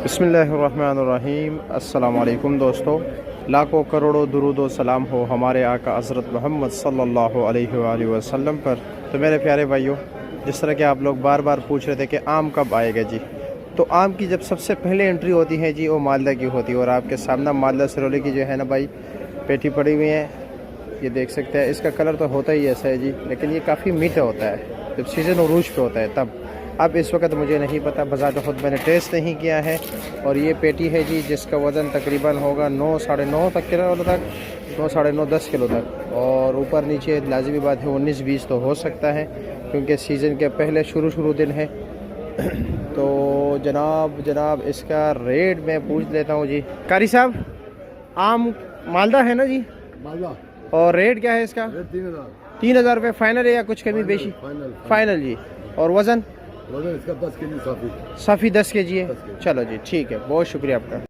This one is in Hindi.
बिस्मिल्लाहिर्रहमानिर्रहीम। अस्सलाम वालेकुम दोस्तों, लाखों करोड़ों दुरूद व सलाम हो हमारे आका हज़रत मोहम्मद सल्लल्लाहु अलैहि वसल्लम पर। तो मेरे प्यारे भाइयों, जिस तरह के आप लोग बार बार पूछ रहे थे कि आम कब आएगा जी, तो आम की जब सबसे पहले एंट्री होती है जी, वो मालदा की होती है। और आपके सामने मालदा सिरोली की जो है ना भाई, पेटी पड़ी हुई है, ये देख सकते हैं। इसका कलर तो होता ही ऐसा है जी, लेकिन ये काफ़ी मीठा होता है जब सीज़न उरूज पे होता है तब। अब इस वक्त मुझे नहीं पता, बज़ात खुद मैंने टेस्ट नहीं किया है। और ये पेटी है जी, जिसका वज़न तकरीबन होगा 9 साढ़े 9 तक किलो तक, 9 साढ़े 9 10 किलो तक। और ऊपर नीचे लाजमी बात है 19-20 तो हो सकता है, क्योंकि सीज़न के पहले शुरू दिन है। तो जनाब इसका रेट मैं पूछ लेता हूँ जी। कारी साहब, आम मालदा है ना जी? मालदा। और रेट क्या है इसका? 3,000 रुपये फाइनल है या कुछ कमी बेशी? फाइनल जी। और वज़न इसका 10 के जी साफ़ी 10 के जी है। चलो जी, ठीक है, बहुत शुक्रिया आपका।